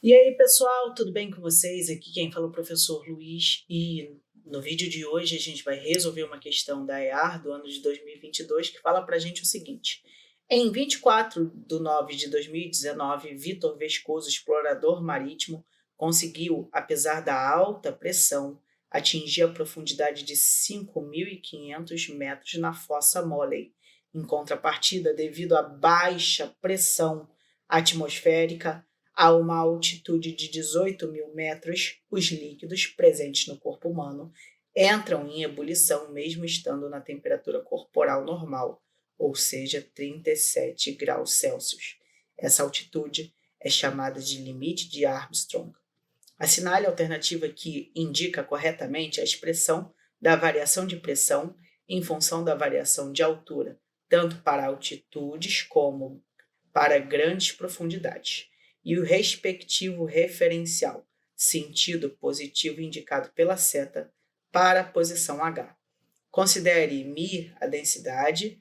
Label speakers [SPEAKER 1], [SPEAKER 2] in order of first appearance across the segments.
[SPEAKER 1] E aí, pessoal, tudo bem com vocês? Aqui quem fala é o professor Luiz e no vídeo de hoje a gente vai resolver uma questão da EAR do ano de 2022 que fala para a gente o seguinte. Em 24/9/2019, Vitor Vescoso, explorador marítimo, conseguiu, apesar da alta pressão, atingir a profundidade de 5.500 metros na fossa Moley. Em contrapartida, devido à baixa pressão atmosférica, a uma altitude de 18.000 metros, os líquidos presentes no corpo humano entram em ebulição mesmo estando na temperatura corporal normal, ou seja, 37 graus Celsius. Essa altitude é chamada de limite de Armstrong. Assinale a alternativa que indica corretamente a expressão da variação de pressão em função da variação de altura, tanto para altitudes como para grandes profundidades, e o respectivo referencial, sentido positivo indicado pela seta, para a posição H. Considere μ a densidade,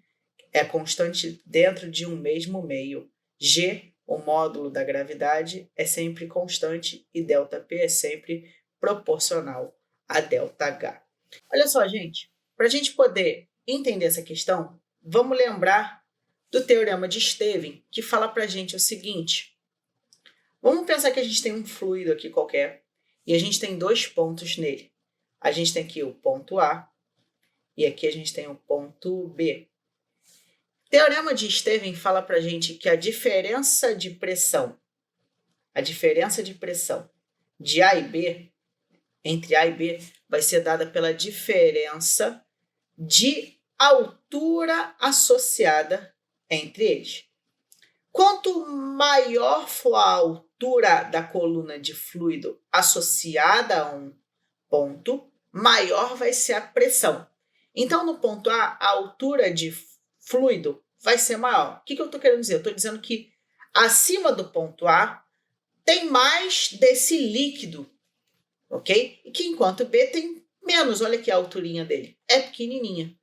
[SPEAKER 1] é constante dentro de um mesmo meio. G, o módulo da gravidade, é sempre constante e ΔP é sempre proporcional a ΔH. Olha só, gente, para a gente poder entender essa questão, vamos lembrar do Teorema de Stevin, que fala para a gente o seguinte. Vamos pensar que a gente tem um fluido aqui qualquer e a gente tem dois pontos nele. A gente tem aqui o ponto A e aqui a gente tem o ponto B. O Teorema de Stevin fala para a gente que a diferença de pressão de A e B, entre A e B, vai ser dada pela diferença de altura associada entre eles. Quanto maior for a altura da coluna de fluido associada a um ponto, maior vai ser a pressão. Então, no ponto A, a altura de fluido vai ser maior. O que eu estou querendo dizer? Eu estou dizendo que acima do ponto A tem mais desse líquido, ok? E que enquanto B tem menos, olha aqui a alturinha dele, é pequenininha.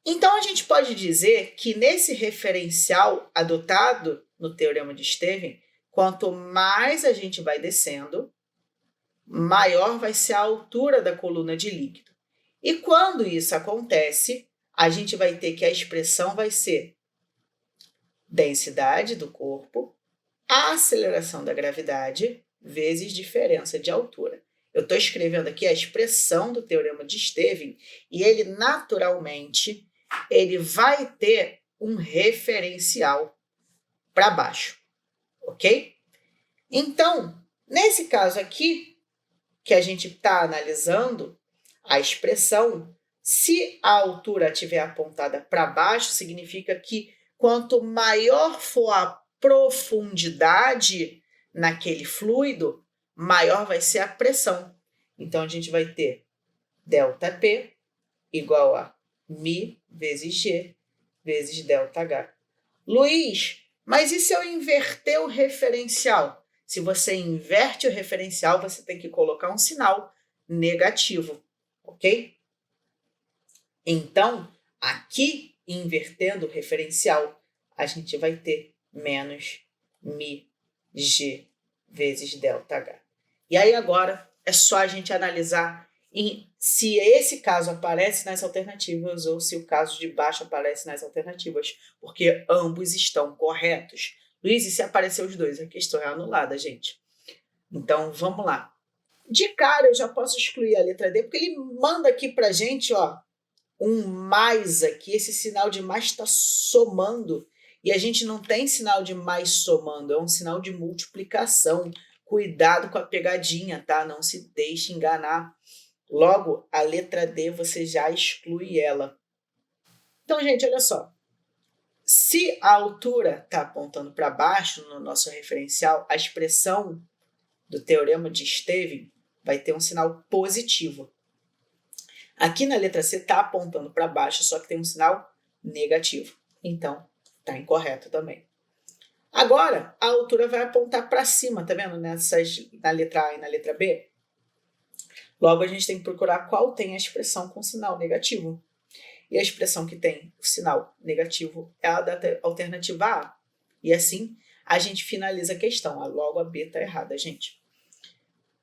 [SPEAKER 1] Então, a gente pode dizer que nesse referencial adotado no Teorema de Stevin, quanto mais a gente vai descendo, maior vai ser a altura da coluna de líquido. E quando isso acontece, a gente vai ter que a expressão vai ser densidade do corpo, a aceleração da gravidade, vezes diferença de altura. Eu estou escrevendo aqui a expressão do Teorema de Stevin e ele naturalmente ele vai ter um referencial para baixo, ok? Então, nesse caso aqui, que a gente está analisando, a expressão, se a altura estiver apontada para baixo, significa que quanto maior for a profundidade naquele fluido, maior vai ser a pressão. Então, a gente vai ter ΔP igual a μ vezes G vezes ΔH. Luiz, mas e se eu inverter o referencial? Se você inverte o referencial, você tem que colocar um sinal negativo, ok? Então, aqui, invertendo o referencial, a gente vai ter menos μg vezes ΔH. E aí agora é só a gente analisar se esse caso aparece nas alternativas ou se o caso de baixo aparece nas alternativas, porque ambos estão corretos. Luiz, e se aparecer os dois? A questão é anulada, gente. Então, vamos lá. De cara, eu já posso excluir a letra D, porque ele manda aqui pra gente, ó, um mais aqui. Esse sinal de mais está somando, e a gente não tem sinal de mais somando, é um sinal de multiplicação. Cuidado com a pegadinha, tá? Não se deixe enganar. Logo, a letra D você já exclui ela. Então, gente, olha só. Se a altura está apontando para baixo no nosso referencial, a expressão do Teorema de Stevin vai ter um sinal positivo. Aqui na letra C está apontando para baixo, só que tem um sinal negativo. Então, está incorreto também. Agora, a altura vai apontar para cima, tá vendo? Na letra A e na letra B. Logo, a gente tem que procurar qual tem a expressão com sinal negativo. E a expressão que tem o sinal negativo é a da alternativa A. E assim, a gente finaliza a questão. Logo a B está errada, gente.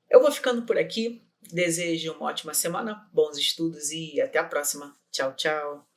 [SPEAKER 1] Eu vou ficando por aqui. Desejo uma ótima semana, bons estudos e até a próxima. Tchau, tchau.